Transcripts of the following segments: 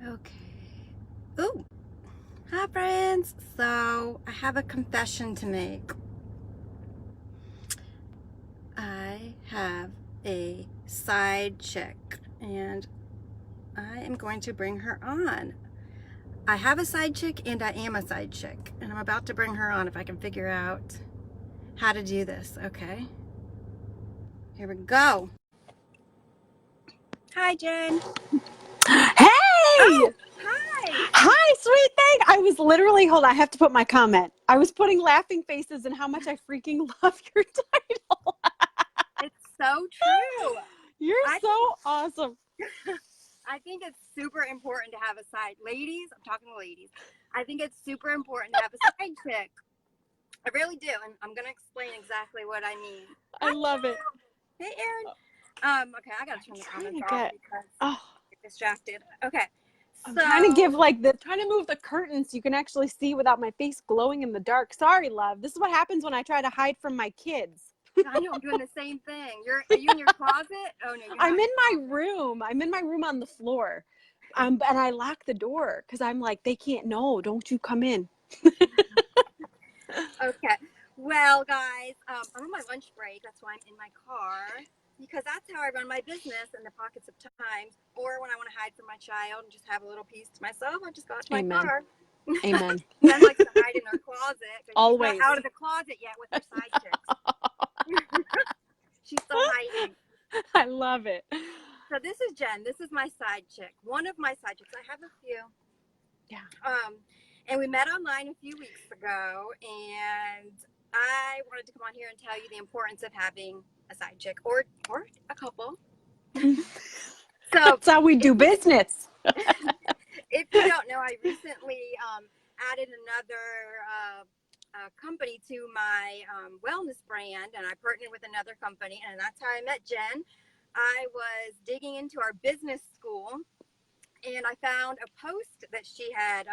Okay. Ooh. Hi, friends. So, I have a confession to make. I have a side chick, and I am going to bring her on. I have a side chick, and I am a side chick, and I'm about to bring her on if I can figure out how to do this, okay? Here we go. Hi, Jen. Hey! Oh, hi. Hi, sweet thing. I was literally, hold on, I have to put my comment. I was putting laughing faces and how much I freaking love your title. It's so true. You're I so think awesome. I think it's super important to have a side. Ladies, I'm talking to ladies. I think it's super important to have a side chick. I really do, and I'm gonna explain exactly what I mean. I Hi, love it. Michelle. Hey, Aaron. Okay, I gotta turn the Trying comments to off get, because oh, I get distracted. Okay, I'm trying to give so trying to move the curtains so you can actually see without my face glowing in the dark. Sorry, love. This is what happens when I try to hide from my kids. I know I'm doing the same thing. Are you in your closet? Oh no, you're I'm not in in your my closet. room. I'm in my room on the floor. And I lock the door because I'm like, they can't know. Don't you come in. Okay. Well, guys, I'm on my lunch break. That's why I'm in my car because that's how I run my business in the pockets of times. Or when I want to hide from my child and just have a little piece to myself, I just go out to my Amen. car. Amen. Jen likes to hide in her closet because she's not Always. out of the closet yet with her side chicks. She's still hiding. I love it. So this is Jen. This is my side chick. One of my side chicks. I have a few. Yeah. And we met online a few weeks ago, and I wanted to come on here and tell you the importance of having a side chick or a couple. So That's how we if do you business. if you don't know, I recently added another company to my wellness brand, and I partnered with another company, and that's how I met Jen. I was digging into our business school, and I found a post that she had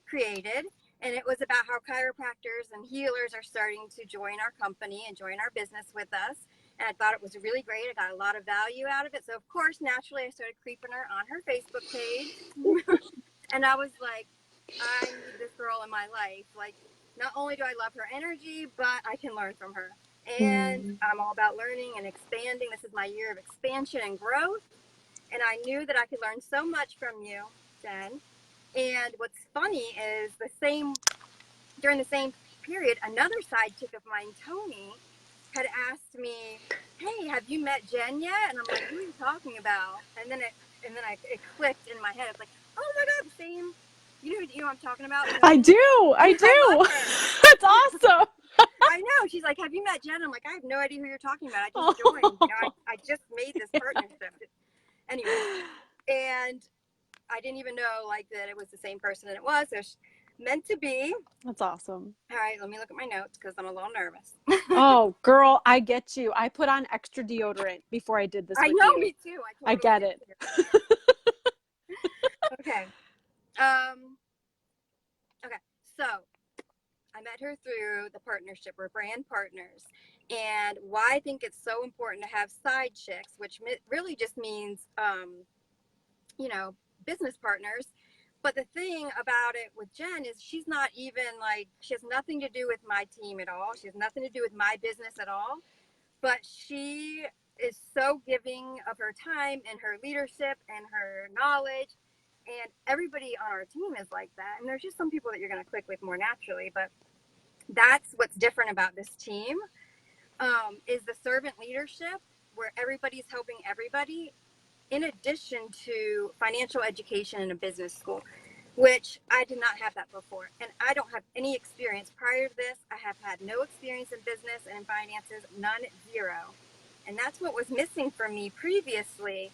created, and it was about how chiropractors and healers are starting to join our company and join our business with us. And I thought it was really great. I got a lot of value out of it. So, of course, naturally, I started creeping her on her Facebook page. And I was like, I need this girl in my life. Like, not only do I love her energy, but I can learn from her. And I'm all about learning and expanding. This is my year of expansion and growth. And I knew that I could learn so much from you, Jen. And what's funny is during the same period, another side chick of mine, Tony, had asked me, "Hey, have you met Jen yet?" And I'm like, "Who are you talking about?" It clicked in my head. It's like, "Oh my God, the same." You know what I'm talking about, I Tony. do. I I love do. her. That's awesome. I know. She's like, "Have you met Jen?" I'm like, "I have no idea who you're talking about. I just joined. You know, Oh. I just made this partnership." Anyways, and I didn't even know like that it was the same person, and it was. So meant to be. That's awesome. All right, let me look at my notes because I'm a little nervous. Oh, girl, I get you. I put on extra deodorant before I did this I with know, you. me too. I I totally get get it. you. Okay. Um. Okay. So I met her through the partnership. We're brand partners, and why I think it's so important to have side chicks, which really just means, you know, business partners. But the thing about it with Jen is she's not even like she has nothing to do with my team at all. She has nothing to do with my business at all. But she is so giving of her time and her leadership and her knowledge. And everybody on our team is like that. And there's just some people that you're going to click with more naturally. But that's what's different about this team, is the servant leadership where everybody's helping everybody in addition to financial education in a business school, which I did not have that before. And I don't have any experience prior to this. I have had no experience in business and in finances, none, zero. And that's what was missing for me previously.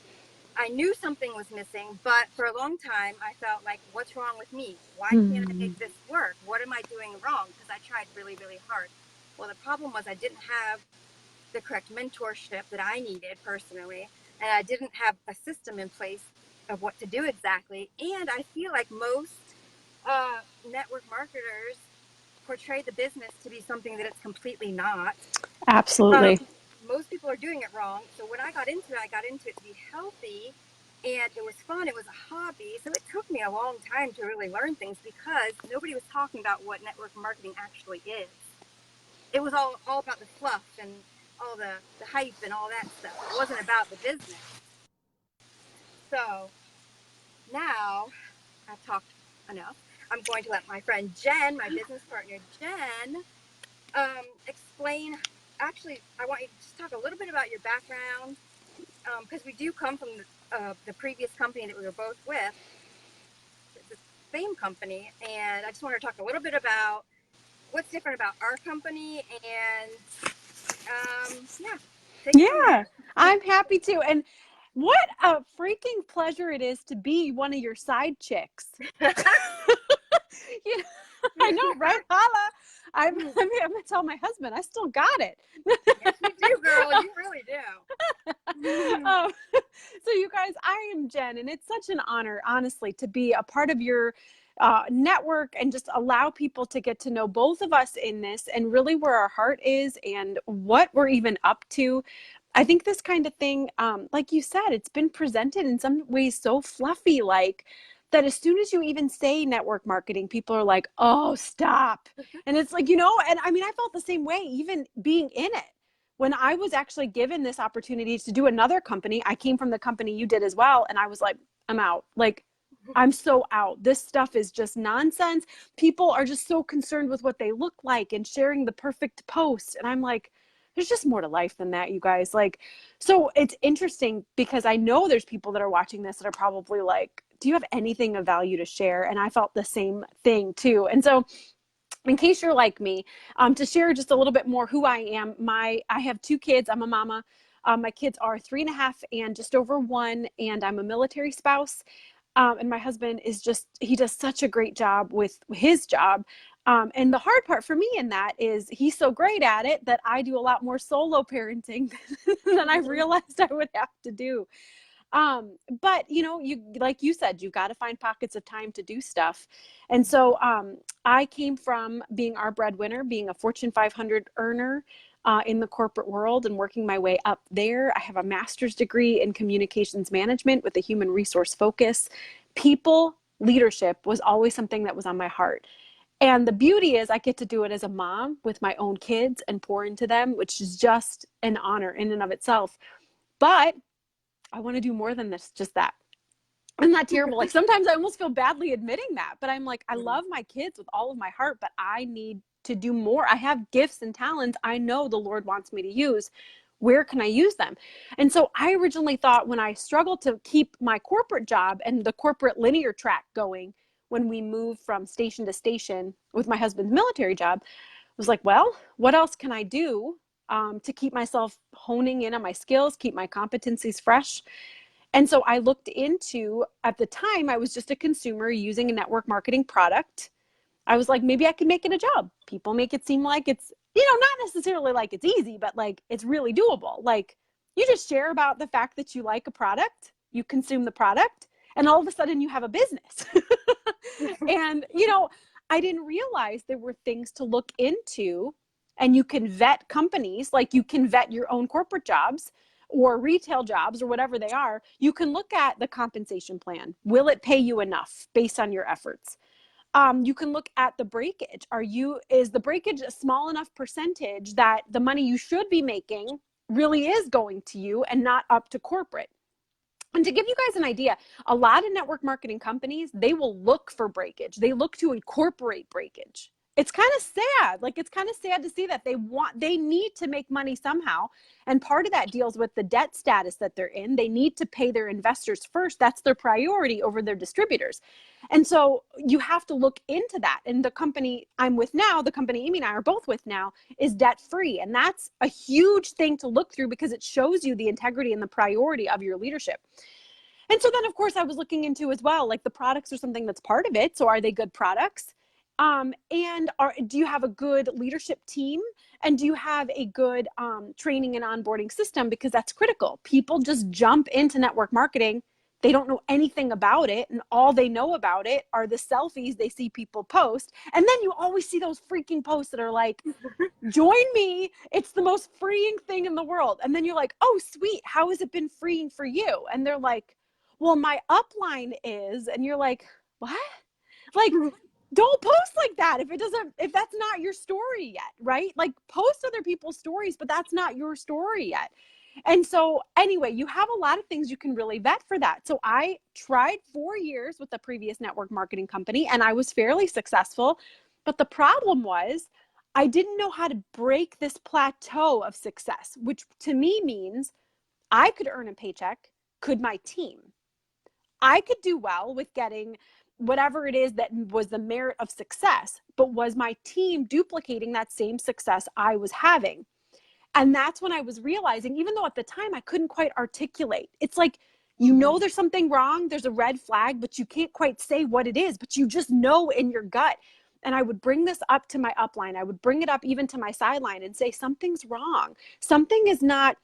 I knew something was missing, but for a long time, I felt like, what's wrong with me? Why can't I make this work? What am I doing wrong? Because I tried really, really hard. Well, the problem was I didn't have the correct mentorship that I needed personally, and I didn't have a system in place of what to do exactly. And I feel like most network marketers portray the business to be something that it's completely not. Um, Absolutely. Most people are doing it wrong. So when I got into it to be healthy And it was fun. It was a hobby. So it took me a long time to really learn things because nobody was talking about what network marketing actually is. It was all about the fluff and all the hype and all that stuff. It wasn't about the business. So now I've talked enough. I'm going to let my friend Jen, my business partner Jen, explain. Actually, I want you to just talk a little bit about your background because we do come from the previous company that we were both with, the same company, and I just want to talk a little bit about what's different about our company and yeah, take it from Yeah, there. I'm happy to. And what a freaking pleasure it is to be one of your side chicks. You know, I know, right? Holla. I'm gonna tell my husband I still got it. Yes, you do, girl. You really do. um, so you guys, I am Jen, and it's such an honor, honestly, to be a part of your network and just allow people to get to know both of us in this and really where our heart is and what we're even up to. I think this kind of thing, like you said, it's been presented in some ways so fluffy, like that as soon as you even say network marketing, people are like, oh, stop. And it's like, and I mean, I felt the same way, even being in it. When I was actually given this opportunity to do another company, I came from the company you did as well. And I was like, I'm out. Like, I'm so out. This stuff is just nonsense. People are just so concerned with what they look like and sharing the perfect post. And I'm like, there's just more to life than that, you guys. Like, so it's interesting because I know there's people that are watching this that are probably like, do you have anything of value to share? And I felt the same thing too. And so in case you're like me, to share just a little bit more who I am, I have two kids. I'm a mama. My kids are 3.5 and just over 1, and I'm a military spouse. And my husband he does such a great job with his job. And the hard part for me in that is he's so great at it that I do a lot more solo parenting than I realized I would have to do. But you, like you said, you got to find pockets of time to do stuff. And so I came from being our breadwinner, being a Fortune 500 earner in the corporate world and working my way up there. I have a master's degree in communications management with a human resource focus. People leadership was always something that was on my heart. And the beauty is I get to do it as a mom with my own kids and pour into them, which is just an honor in and of itself. But I want to do more than this, just that. I'm not terrible. Like sometimes I almost feel badly admitting that, but I'm like, I love my kids with all of my heart, but I need to do more. I have gifts and talents I know the Lord wants me to use. Where can I use them? And so I originally thought when I struggled to keep my corporate job and the corporate linear track going, when we moved from station to station with my husband's military job, I was like, well, what else can I do to keep myself honing in on my skills, keep my competencies fresh? And so I looked into, at the time, I was just a consumer using a network marketing product. I was like, maybe I could make it a job. People make it seem like it's, not necessarily like it's easy, but like it's really doable. Like you just share about the fact that you like a product, you consume the product, and all of a sudden you have a business. And, I didn't realize there were things to look into, and you can vet companies, like you can vet your own corporate jobs or retail jobs or whatever they are. You can look at the compensation plan. Will it pay you enough based on your efforts? You can look at the breakage. Is the breakage a small enough percentage that the money you should be making really is going to you and not up to corporate? And to give you guys an idea, a lot of network marketing companies, they will look for breakage. They look to incorporate breakage. It's kind of sad. Like it's kind of sad to see that they need to make money somehow. And part of that deals with the debt status that they're in. They need to pay their investors first. That's their priority over their distributors. And so you have to look into that. And the company I'm with now, the company Amy and I are both with now, is debt free. And that's a huge thing to look through because it shows you the integrity and the priority of your leadership. And so then, of course, I was looking into as well, like the products are something that's part of it. So are they good products? And do you have a good leadership team? And do you have a good training and onboarding system? Because that's critical. People just jump into network marketing. They don't know anything about it. And all they know about it are the selfies they see people post. And then you always see those freaking posts that are like, join me. It's the most freeing thing in the world. And then you're like, oh, sweet. How has it been freeing for you? And they're like, well, my upline is, and you're like, what? Like, don't post like that if that's not your story yet, right? Like, post other people's stories, but that's not your story yet. And so anyway, you have a lot of things you can really vet for that. So I tried 4 years with the previous network marketing company, and I was fairly successful. But the problem was I didn't know how to break this plateau of success, which to me means I could earn a paycheck. Could my team? I could do well with getting whatever it is that was the merit of success, but was my team duplicating that same success I was having? And that's when I was realizing, even though at the time I couldn't quite articulate, it's like, you know, there's something wrong, there's a red flag, but you can't quite say what it is, but you just know in your gut. And I would bring this up to my upline. I would bring it up even to my sideline and say, something's wrong. Something is not,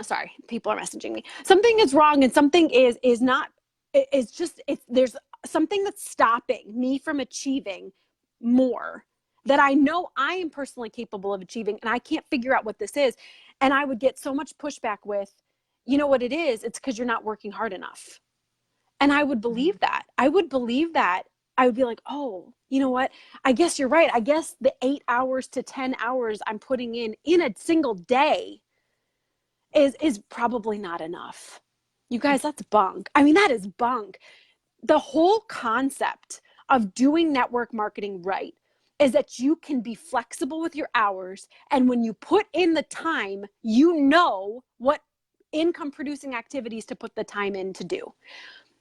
sorry, people are messaging me. Something is wrong, and something is not, it's just, there's something that's stopping me from achieving more that I know I am personally capable of achieving, and I can't figure out what this is. And I would get so much pushback with, you know what it is? It's because you're not working hard enough. And I would believe that. I would believe that. I would be like, oh, you know what? I guess you're right. I guess the 8 hours to 10 hours I'm putting in a single day is probably not enough. You guys, that's bunk. I mean, that is bunk. The whole concept of doing network marketing right is that you can be flexible with your hours. And when you put in the time, you know what income producing activities to put the time in to do.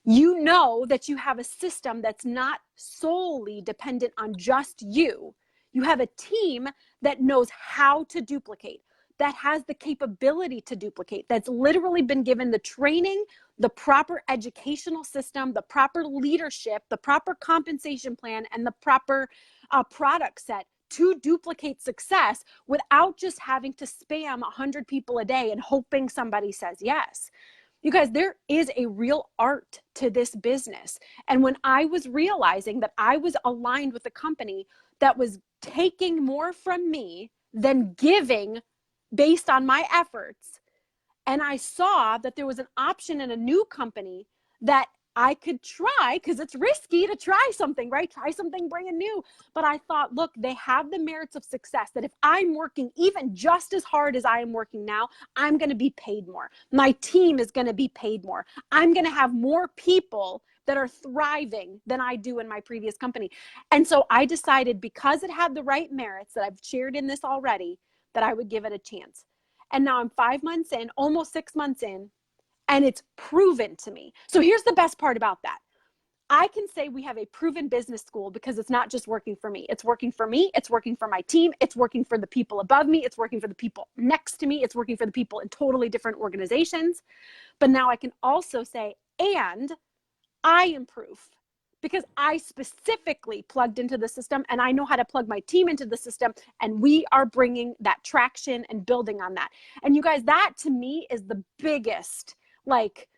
You know that you have a system that's not solely dependent on just you. You have a team that knows how to duplicate, that has the capability to duplicate, that's literally been given the training, the proper educational system, the proper leadership, the proper compensation plan, and the proper product set to duplicate success without just having to spam 100 people a day and hoping somebody says yes. You guys, there is a real art to this business. And when I was realizing that I was aligned with a company that was taking more from me than giving based on my efforts, and I saw that there was an option in a new company that I could try, because it's risky to try something, right? Try something brand new. But I thought, look, they have the merits of success, that if I'm working even just as hard as I am working now, I'm going to be paid more. My team is going to be paid more. I'm going to have more people that are thriving than I do in my previous company. And so I decided, because it had the right merits that I've shared in this already, that I would give it a chance. And now I'm 5 months in, almost 6 months in, and it's proven to me. So here's the best part about that. I can say we have a proven business school because it's not just working for me. It's working for me. It's working for my team. It's working for the people above me. It's working for the people next to me. It's working for the people in totally different organizations. But now I can also say, and I am proof, because I specifically plugged into the system, and I know how to plug my team into the system, and we are bringing that traction and building on that. And you guys, that to me is the biggest, like,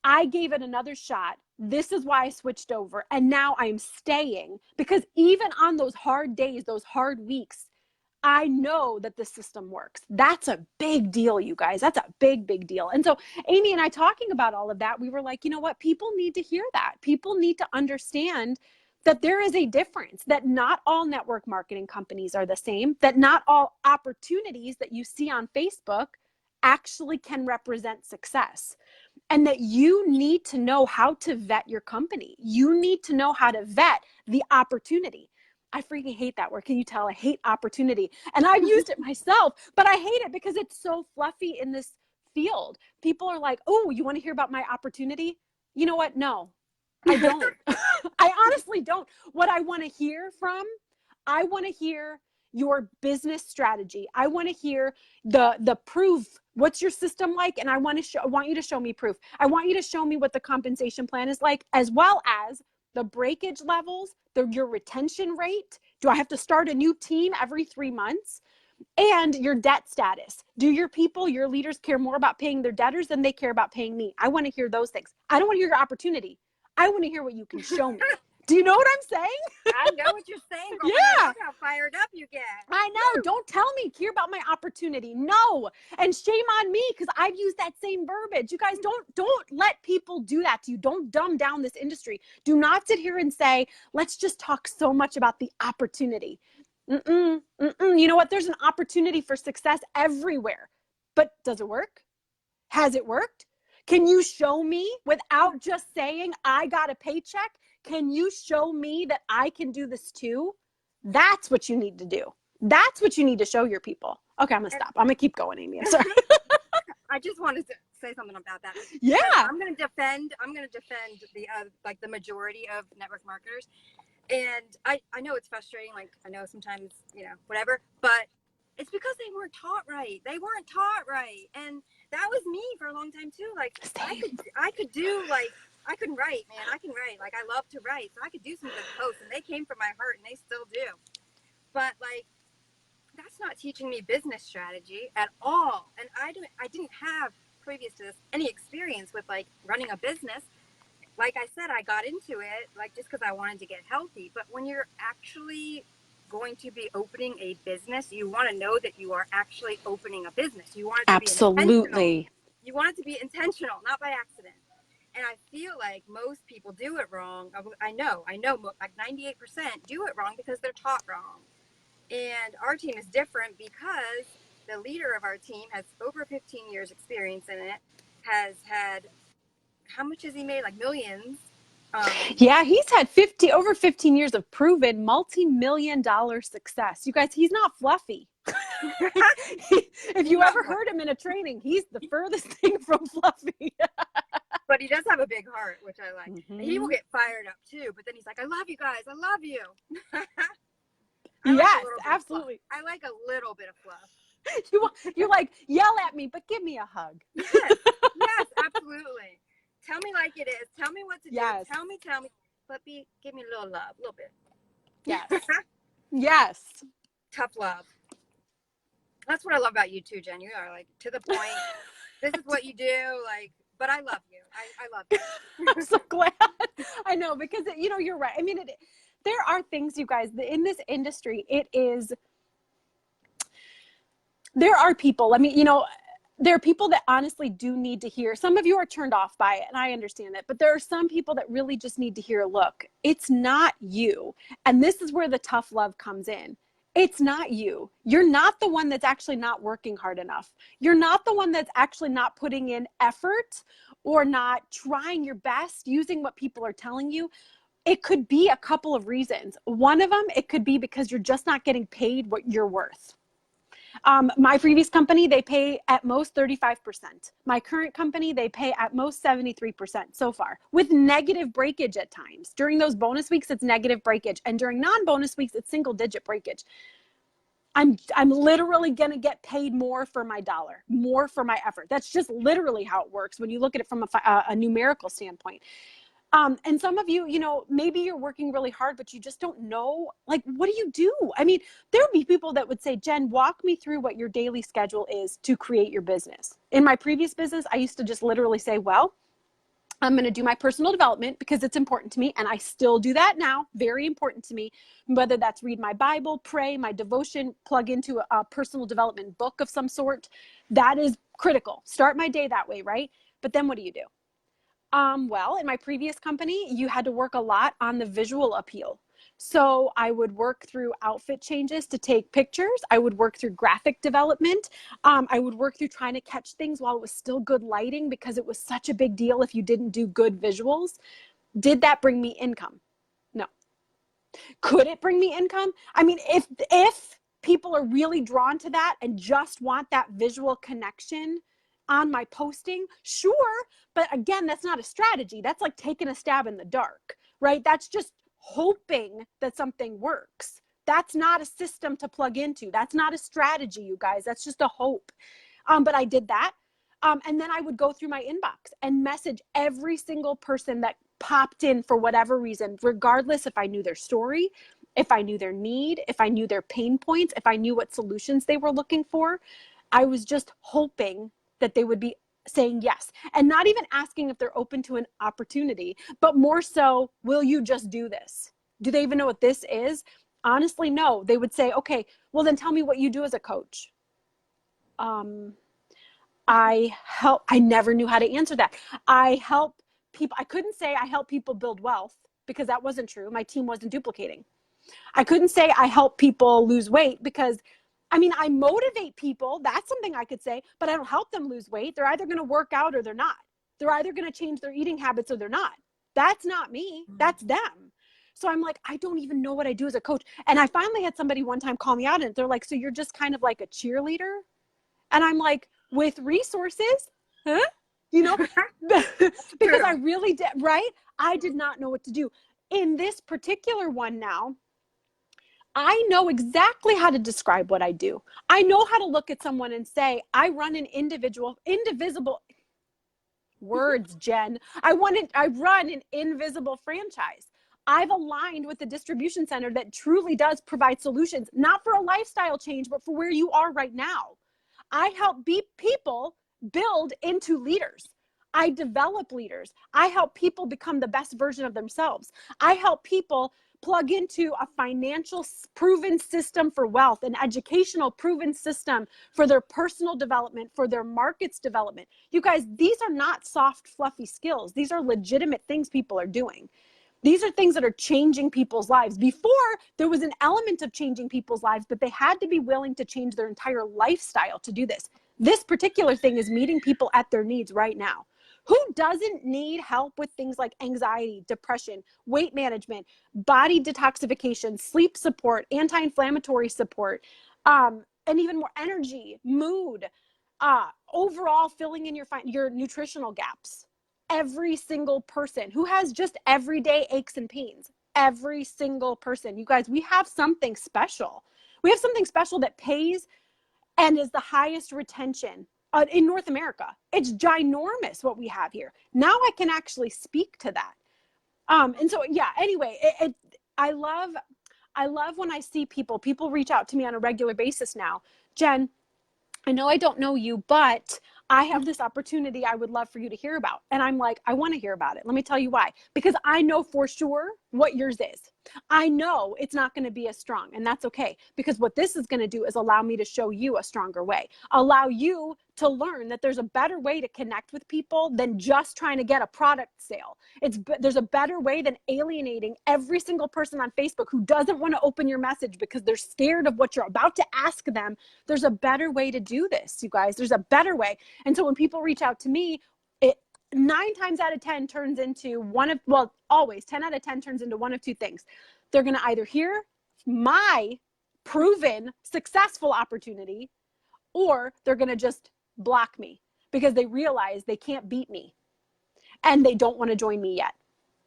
I gave it another shot. This is why I switched over. And now I'm staying, because even on those hard days, those hard weeks, I know that the system works. That's a big deal, you guys. That's a big, big deal. And so Amy and I talking about all of that, we were like, you know what? People need to hear that. People need to understand that there is a difference, that not all network marketing companies are the same, that not all opportunities that you see on Facebook actually can represent success. And that you need to know how to vet your company. You need to know how to vet the opportunity. I freaking hate that word. Can you tell? I hate opportunity. And I've used it myself, but I hate it because it's so fluffy in this field. People are like, oh, you want to hear about my opportunity? You know what? No, I don't. I honestly don't. What I want to hear from, I want to hear your business strategy. I want to hear the proof. What's your system like? And I want you to show me proof. I want you to show me what the compensation plan is like, as well as the breakage levels, your retention rate. Do I have to start a new team every 3 months? And your debt status. Do your people, your leaders care more about paying their debtors than they care about paying me? I want to hear those things. I don't want to hear your opportunity. I want to hear what you can show me. Do you know what I'm saying? I know what you're saying, girl. Yeah. I love how fired up you get. I know. Woo. Don't tell me hear about my opportunity. No. And shame on me because I've used that same verbiage. You guys don't let people do that to you. Don't dumb down this industry. Do not sit here and say, let's just talk so much about the opportunity. You know what? There's an opportunity for success everywhere. But does it work? Has it worked? Can you show me without just saying, I got a paycheck? Can you show me that I can do this too? That's what you need to do. That's what you need to show your people. Okay, I'm gonna stop. I'm gonna keep going, Amy. I'm sorry. I just wanted to say something about that. Yeah. I'm gonna defend the like the majority of network marketers. And I know it's frustrating, like I know sometimes, whatever, but it's because they weren't taught right. They weren't taught right. And that was me for a long time too. Like I could do like I can write, man. I can write. Like I love to write. So I could do some good posts and they came from my heart and they still do. But like that's not teaching me business strategy at all. And I didn't have previous to this any experience with like running a business. Like I said, I got into it like just because I wanted to get healthy. But when you're actually going to be opening a business, you want to know that you are actually opening a business. You want it to be intentional. You want it to be intentional, not by accident. And I feel like most people do it wrong. I know like 98% do it wrong because they're taught wrong. And our team is different because the leader of our team has over 15 years experience in it, has had, how much has he made? Like millions. Yeah, he's had over 15 years of proven multi-million-dollar success. You guys, he's not fluffy. If you ever heard him in a training, he's the furthest thing from fluffy. But he does have a big heart, which I like. Mm-hmm. And he will get fired up too, but then he's like, I love you guys. I love you. Yes, absolutely. I like a little bit of fluff. You like, yell at me, but give me a hug. Yes, absolutely. Tell me like it is. Tell me what to do. Tell me. But give me a little love, a little bit. Yes. Yes. Tough love. That's what I love about you too, Jen. You are like to the point. This is what you do. Like, but I love you. I love you. I'm so glad. I know because you're right. I mean, there are things, you guys, in this industry. There are people. I mean, there are people that honestly do need to hear. Some of you are turned off by it, and I understand that. But there are some people that really just need to hear, look, it's not you. And this is where the tough love comes in. It's not you. You're not the one that's actually not working hard enough. You're not the one that's actually not putting in effort or not trying your best, using what people are telling you. It could be a couple of reasons. One of them, it could be because you're just not getting paid what you're worth. My previous company, they pay at most 35%. My current company, they pay at most 73% so far, with negative breakage at times. During those bonus weeks, it's negative breakage. And during non-bonus weeks, it's single digit breakage. I'm literally going to get paid more for my dollar, more for my effort. That's just literally how it works when you look at it from a numerical standpoint. And some of you, maybe you're working really hard, but you just don't know, like, what do you do? I mean, there would be people that would say, Jen, walk me through what your daily schedule is to create your business. In my previous business, I used to just literally say, well, I'm going to do my personal development because it's important to me. And I still do that now. Very important to me. Whether that's read my Bible, pray, my devotion, plug into a personal development book of some sort. That is critical. Start my day that way, right? But then what do you do? Well, in my previous company, you had to work a lot on the visual appeal. So I would work through outfit changes to take pictures. I would work through graphic development. I would work through trying to catch things while it was still good lighting because it was such a big deal if you didn't do good visuals. Did that bring me income? No. Could it bring me income? I mean, if people are really drawn to that and just want that visual connection on my posting, sure. But again, that's not a strategy. That's like taking a stab in the dark, right? That's just hoping that something works. That's not a system to plug into. That's not a strategy, you guys. That's just a hope. But I did that. And then I would go through my inbox and message every single person that popped in for whatever reason, regardless if I knew their story, if I knew their need, if I knew their pain points, if I knew what solutions they were looking for. I was just hoping that they would be saying yes, and not even asking if they're open to an opportunity, but more so, will you just do this? Do they even know what this is? Honestly, no. They would say, okay, well then tell me what you do as a coach. I never knew how to answer that. I help people. I couldn't say I help people build wealth because that wasn't true. My team wasn't duplicating. I couldn't say I help people lose weight because, I mean, I motivate people. That's something I could say, but I don't help them lose weight. They're either going to work out or they're not. They're either going to change their eating habits or they're not. That's not me. That's them. So I'm like, I don't even know what I do as a coach. And I finally had somebody one time call me out and they're like, so you're just kind of like a cheerleader? And I'm like, with resources, huh? You know, because I really did, right? I did not know what to do. In this particular one now, I know exactly how to describe what I do. I know how to look at someone and say, I run an indivisible words, Jen. I run an invisible franchise. I've aligned with the distribution center that truly does provide solutions, not for a lifestyle change, but for where you are right now. I help people build into leaders. I develop leaders. I help people become the best version of themselves. I help people plug into a financial proven system for wealth, an educational proven system for their personal development, for their markets development. You guys, these are not soft, fluffy skills. These are legitimate things people are doing. These are things that are changing people's lives. Before, there was an element of changing people's lives, but they had to be willing to change their entire lifestyle to do this. This particular thing is meeting people at their needs right now. Who doesn't need help with things like anxiety, depression, weight management, body detoxification, sleep support, anti-inflammatory support, and even more energy, mood, overall filling in your nutritional gaps? Every single person who has just everyday aches and pains, every single person. You guys, we have something special. We have something special that pays and is the highest retention in North America. It's ginormous what we have here. Now I can actually speak to that. And so, yeah, anyway, I love when I see people reach out to me on a regular basis now. Jen, I know I don't know you, but I have this opportunity I would love for you to hear about. And I'm like, I want to hear about it. Let me tell you why. Because I know for sure what yours is. I know it's not going to be as strong, and that's okay. Because what this is going to do is allow me to show you a stronger way, allow you to learn that there's a better way to connect with people than just trying to get a product sale. There's a better way than alienating every single person on Facebook who doesn't want to open your message because they're scared of what you're about to ask them. There's a better way to do this, you guys. There's a better way. And so when people reach out to me, it 9 times out of 10 turns into always 10 out of 10 turns into one of two things. They're going to either hear my proven successful opportunity, or they're going to just block me because they realize they can't beat me and they don't want to join me yet.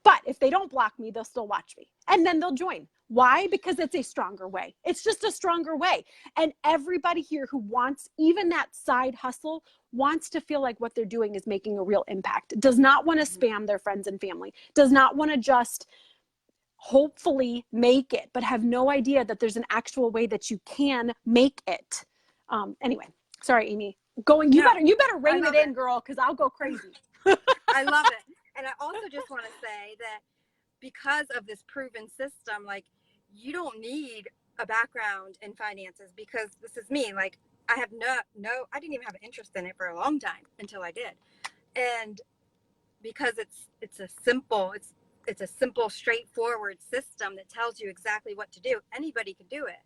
But if they don't block me, they'll still watch me and then they'll join. Why? Because it's a stronger way. It's just a stronger way. And everybody here who wants even that side hustle wants to feel like what they're doing is making a real impact, does not want to spam their friends and family, does not want to just hopefully make it, but have no idea that there's an actual way that you can make it. Anyway, sorry, Amy. You better rein it in, girl, because I'll go crazy. I love it. And I also just want to say that because of this proven system, like, you don't need a background in finances, because this is me. Like, I have I didn't even have an interest in it for a long time until I did. And because it's a simple, straightforward system that tells you exactly what to do. Anybody can do it.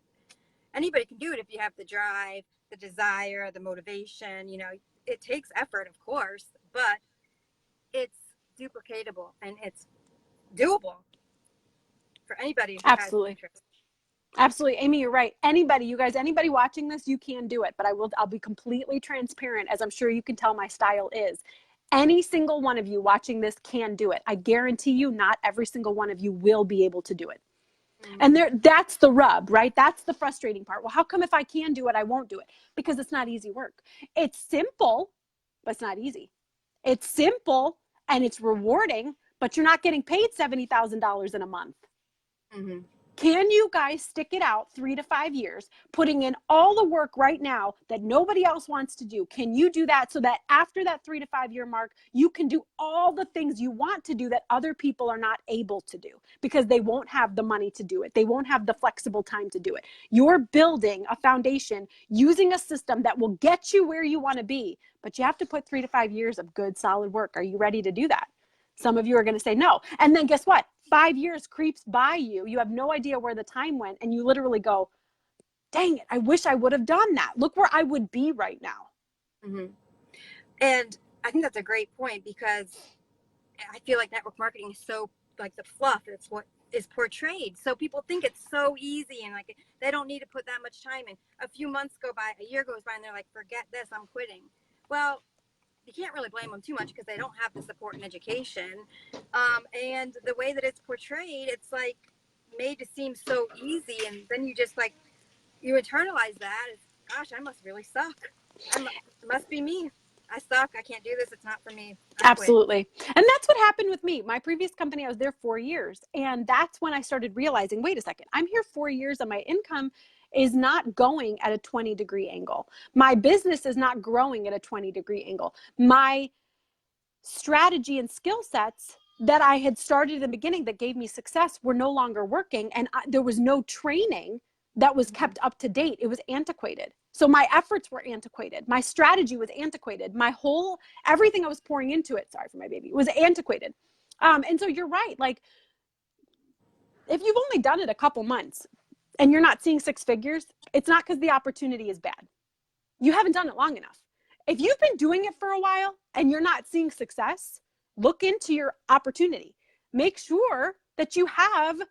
Anybody can do it if you have the drive, the desire, the motivation. It takes effort, of course, but it's duplicatable and it's doable for anybody who Absolutely. has interest. Absolutely. Amy, you're right. Anybody watching this, you can do it, but I'll be completely transparent, as I'm sure you can tell my style is. Any single one of you watching this can do it. I guarantee you, not every single one of you will be able to do it. And that's the rub, right? That's the frustrating part. Well, how come if I can do it, I won't do it? Because it's not easy work. It's simple, but it's not easy. It's simple and it's rewarding, but you're not getting paid $70,000 in a month. Mm-hmm. Can you guys stick it out 3 to 5 years, putting in all the work right now that nobody else wants to do? Can you do that so that after that 3 to 5 year mark, you can do all the things you want to do that other people are not able to do because they won't have the money to do it? They won't have the flexible time to do it. You're building a foundation using a system that will get you where you want to be, but you have to put 3 to 5 years of good, solid work. Are you ready to do that? Some of you are going to say no. And then guess what? 5 years creeps by you. You have no idea where the time went. And you literally go, dang it, I wish I would have done that. Look where I would be right now. Mm-hmm. And I think that's a great point, because I feel like network marketing is so like the fluff. It's what is portrayed. So people think it's so easy and like they don't need to put that much time in. A few months go by, a year goes by, and they're like, forget this, I'm quitting. Well, you can't really blame them too much because they don't have the support and education. And the way that it's portrayed, it's like made to seem so easy. And then you just like, you internalize that. It's, gosh, I must really suck. It must be me. I suck. I can't do this. It's not for me. Absolutely. And that's what happened with me. My previous company, I was there 4 years. And that's when I started realizing, wait a second, I'm here 4 years and my income is not going at a 20-degree angle. My business is not growing at a 20-degree angle. My strategy and skill sets that I had started in the beginning that gave me success were no longer working. And there was no training that was kept up to date. It was antiquated. So my efforts were antiquated. My strategy was antiquated. Everything I was pouring into it, sorry for my baby, was antiquated. And so you're right. Like, if you've only done it a couple months and you're not seeing 6 figures, it's not because the opportunity is bad. You haven't done it long enough. If you've been doing it for a while and you're not seeing success, look into your opportunity. Make sure that you have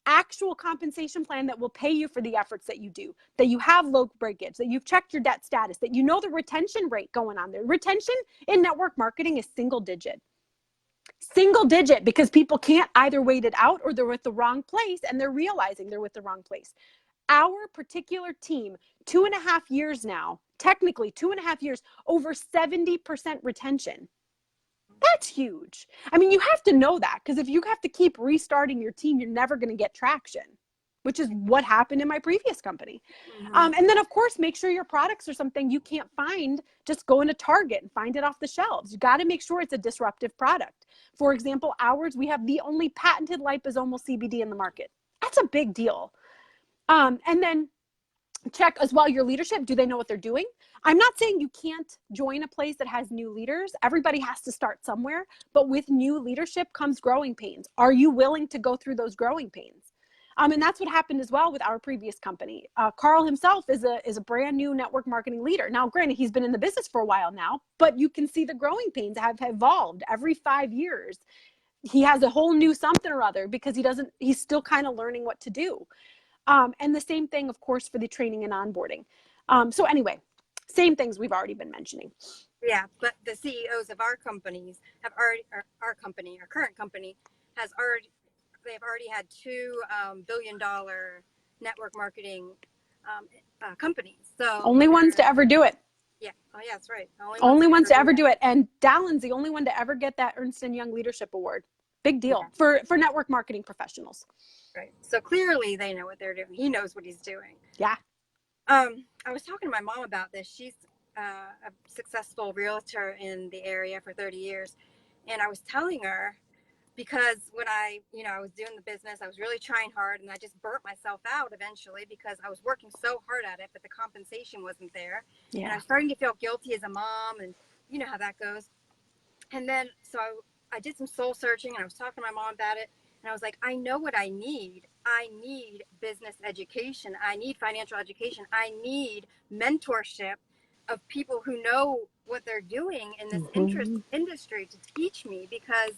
actual compensation plan that will pay you for the efforts that you do, that you have low breakage, that you've checked your debt status, that you know the retention rate going on there. Retention in network marketing is single digit, because people can't either wait it out or they're with the wrong place and they're realizing they're with the wrong place. Our particular team, 2.5 years now, technically 2.5 years, over 70% retention. That's huge. I mean, you have to know that, because if you have to keep restarting your team, you're never going to get traction, which is what happened in my previous company. Mm-hmm. And then, of course, make sure your products are something you can't find. Just go into Target and find it off the shelves. You got to make sure it's a disruptive product. For example, ours, we have the only patented liposomal CBD in the market. That's a big deal. And then check as well your leadership. Do they know what they're doing? I'm not saying you can't join a place that has new leaders. Everybody has to start somewhere, but with new leadership comes growing pains. Are you willing to go through those growing pains? And that's what happened as well with our previous company. Carl himself is a brand new network marketing leader. Now, granted, he's been in the business for a while now, but you can see the growing pains have evolved every 5 years. He has a whole new something or other because he's still kind of learning what to do. And the same thing, of course, for the training and onboarding. So anyway, same things we've already been mentioning. Yeah, but the CEOs of our companies have already, our current company they've already had $2 billion network marketing companies. So only ones to ever do it. Yeah. Oh, yeah, that's right. Only ones to ever do it. And Dallin's the only one to ever get that Ernst & Young Leadership Award. Big deal for network marketing professionals. Right. So clearly they know what they're doing. He knows what he's doing. Yeah. I was talking to my mom about this. She's a successful realtor in the area for 30 years. And I was telling her, because when I was doing the business, I was really trying hard, and I just burnt myself out eventually because I was working so hard at it, but the compensation wasn't there. Yeah. And I was starting to feel guilty as a mom, and you know how that goes. And then, so I did some soul searching, and I was talking to my mom about it. And I was like, I know what I need. I need business education. I need financial education. I need mentorship of people who know what they're doing in this industry to teach me, because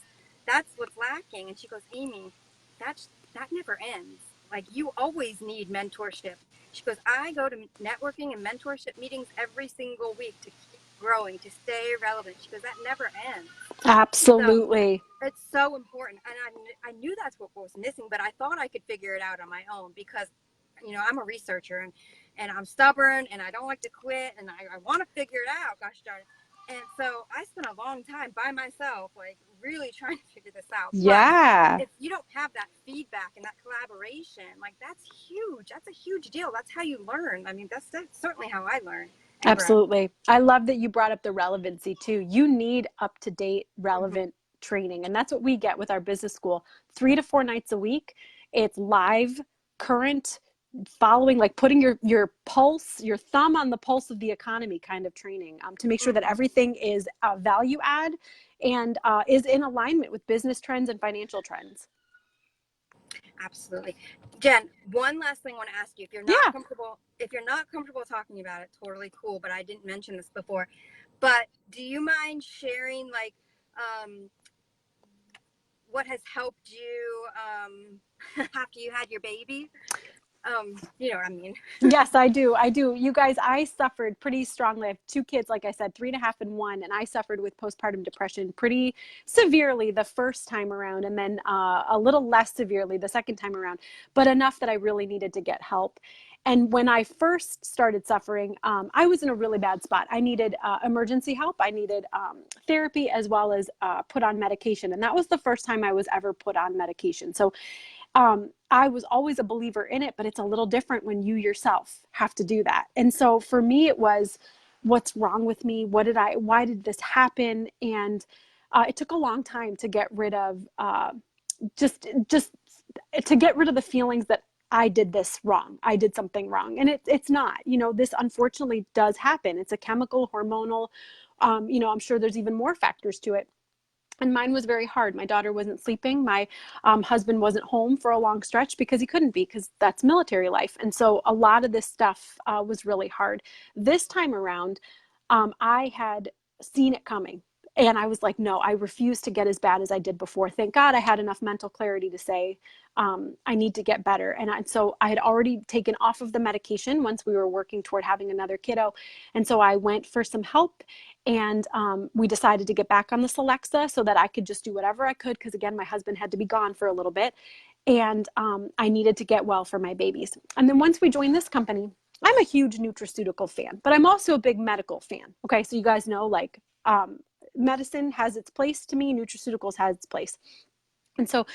that's what's lacking. And she goes, Amy, that never ends. Like, you always need mentorship. She goes, I go to networking and mentorship meetings every single week to keep growing, to stay relevant. She goes, that never ends. Absolutely. So it's so important. And I knew that's what was missing, but I thought I could figure it out on my own because, I'm a researcher and I'm stubborn and I don't like to quit and I want to figure it out. Gosh darn it. And so I spent a long time by myself, like really trying to figure this out. But Yeah. if you don't have that feedback and that collaboration, like that's huge. That's a huge deal. That's how you learn. I mean, that's certainly how I learn and grow. Absolutely. I love that you brought up the relevancy too. You need up to date, Hmm. relevant training. And that's what we get with our business school 3 to 4 nights a week. It's live, current, following, like putting your pulse, your thumb on the pulse of the economy kind of training, to make sure that Hmm. everything is value add and is in alignment with business trends and financial trends. Absolutely. Jen, one last thing I want to ask you. Yeah. If you're not comfortable talking about it, totally cool, but I didn't mention this before. But do you mind sharing like um, what has helped you after you had your baby? You know what I mean. Yes, I do. I do. You guys, I suffered pretty strongly. I have 2 kids, like I said, 3.5 and 1, and I suffered with postpartum depression pretty severely the first time around, and then a little less severely the second time around, but enough that I really needed to get help. And when I first started suffering, I was in a really bad spot. I needed emergency help. I needed therapy as well as put on medication. And that was the first time I was ever put on medication. So I was always a believer in it, but it's a little different when you yourself have to do that. And so for me, it was, what's wrong with me? Why did this happen? And it took a long time to get rid of, just to get rid of the feelings that I did this wrong. I did something wrong. And it's not, this unfortunately does happen. It's a chemical, hormonal, I'm sure there's even more factors to it. And mine was very hard. My daughter wasn't sleeping. My husband wasn't home for a long stretch because he couldn't be, because that's military life. And so a lot of this stuff was really hard. This time around, I had seen it coming. And I was like, no, I refuse to get as bad as I did before. Thank God I had enough mental clarity to say, I need to get better. And so I had already taken off of the medication once we were working toward having another kiddo. And so I went for some help, and we decided to get back on the Celexa so that I could just do whatever I could. Because again, my husband had to be gone for a little bit. And I needed to get well for my babies. And then once we joined this company, I'm a huge nutraceutical fan, but I'm also a big medical fan. Okay, so you guys know, like, medicine has its place to me, nutraceuticals has its place. And so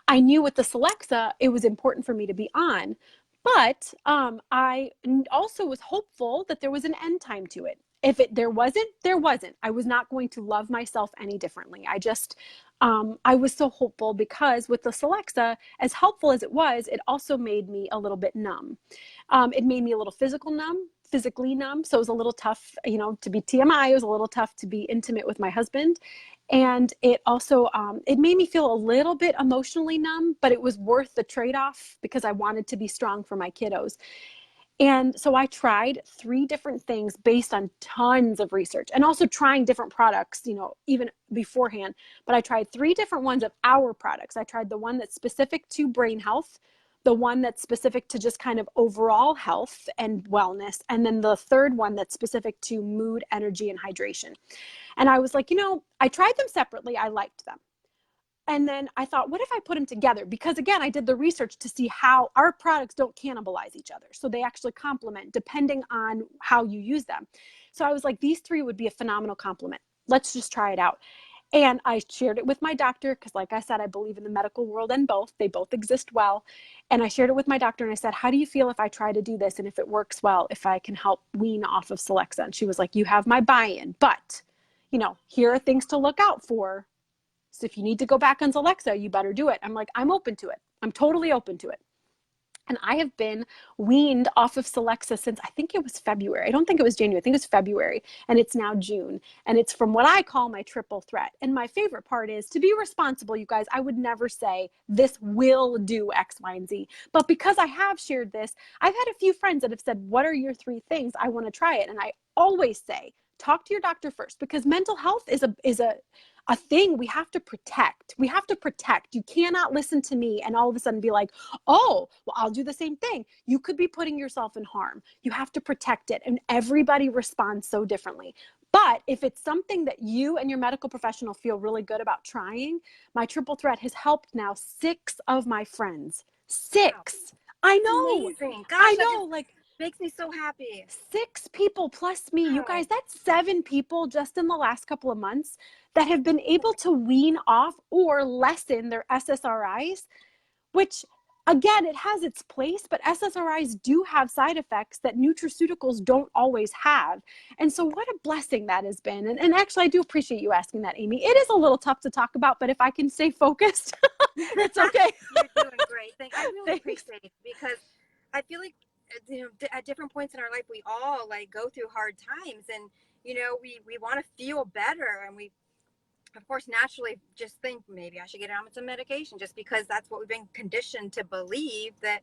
I knew with the Celexa, it was important for me to be on. But I also was hopeful that there was an end time to it. If there wasn't, there wasn't. I was not going to love myself any differently. I was so hopeful, because with the Celexa, as helpful as it was, it also made me a little bit numb. It made me a little physically numb. So it was a little tough, to be TMI. It was a little tough to be intimate with my husband. And it also, it made me feel a little bit emotionally numb, but it was worth the trade-off because I wanted to be strong for my kiddos. And so I tried 3 different things based on tons of research, and also trying different products, even beforehand. But I tried 3 different ones of our products. I tried the one that's specific to brain health, the one that's specific to just kind of overall health and wellness, and then the third one that's specific to mood, energy, and hydration. And I was like, I tried them separately. I liked them. And then I thought, what if I put them together? Because again, I did the research to see how our products don't cannibalize each other. So they actually complement depending on how you use them. So I was like, these 3 would be a phenomenal complement. Let's just try it out. And I shared it with my doctor because, like I said, I believe in the medical world and both. They both exist well. And I shared it with my doctor and I said, how do you feel if I try to do this? And if it works well, if I can help wean off of Celexa? And she was like, you have my buy-in, but here are things to look out for. So if you need to go back on Celexa, you better do it. I'm like, I'm open to it. I'm totally open to it. And I have been weaned off of Celexa since, I think it was February. I don't think it was January. I think it was February. And it's now June. And it's from what I call my triple threat. And my favorite part is to be responsible, you guys. I would never say this will do X, Y, and Z. But because I have shared this, I've had a few friends that have said, what are your 3 things? I want to try it. And I always say, talk to your doctor first, because mental health is a thing we have to protect. We have to protect. You cannot listen to me and all of a sudden be like, oh, well, I'll do the same thing. You could be putting yourself in harm. You have to protect it. And everybody responds so differently. But if it's something that you and your medical professional feel really good about trying, my triple threat has helped now 6 of my friends. 6. I know. Amazing. I Gosh, know. Like, Makes me so happy. 6 people plus me. You Wow. guys, that's 7 people just in the last couple of months that have been able to wean off or lessen their SSRIs, which again, it has its place, but SSRIs do have side effects that nutraceuticals don't always have. And so what a blessing that has been. And actually, I do appreciate you asking that, Amy. It is a little tough to talk about, but if I can stay focused, it's okay. You're doing great. I really Thanks. appreciate it because I feel like at different points in our life we all like go through hard times, and we want to feel better, and we of course naturally just think maybe I should get on some medication just because that's what we've been conditioned to believe that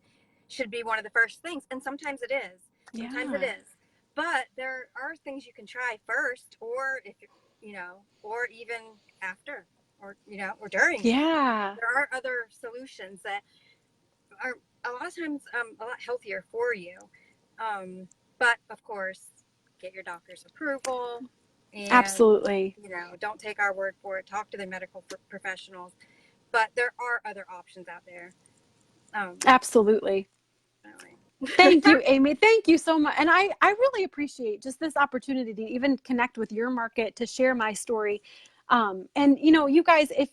should be one of the first things, and sometimes it is. Sometimes it Yeah. is. But there are things you can try first, or if or even after, or or during. Yeah. There are other solutions that are a lot of times a lot healthier for you. But of course, get your doctor's approval, and Absolutely. don't take our word for it. Talk to the medical professionals. But there are other options out there. Absolutely. Anyway. Thank you, Amy. Thank you so much. And I really appreciate just this opportunity to even connect with your market, to share my story. And, you guys, if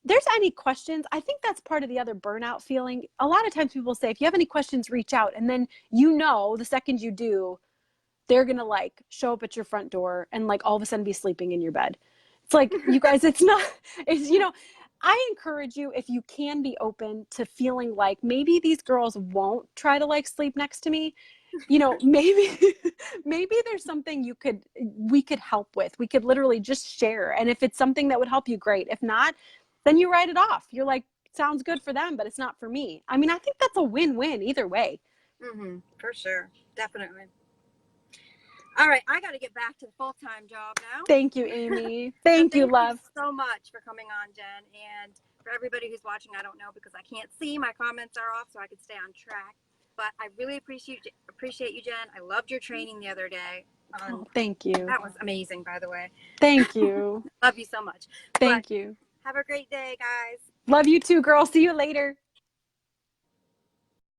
there's any questions, I think that's part of the other burnout feeling. A lot of times people say, if you have any questions, reach out. And then, the second you do, they're going to like show up at your front door and like all of a sudden be sleeping in your bed. It's like, you guys, it's not, it's, I encourage you, if you can, be open to feeling like maybe these girls won't try to like sleep next to me. Maybe maybe there's something we could help with. We could literally just share. And if it's something that would help you, great. If not, then you write it off. You're like, sounds good for them, but it's not for me. I mean, I think that's a win-win either way. For sure. Definitely. All right, I got to get back to the full-time job now. Thank you, Amy. Thank you, love. Thank you so much for coming on, Jen. And for everybody who's watching, I don't know because I can't see. My comments are off, so I can stay on track. But I really appreciate you, Jen. I loved your training the other day. Thank you. That was amazing, by the way. Thank you. Love you so much. Thank you. Have a great day, guys. Love you too, girl. See you later.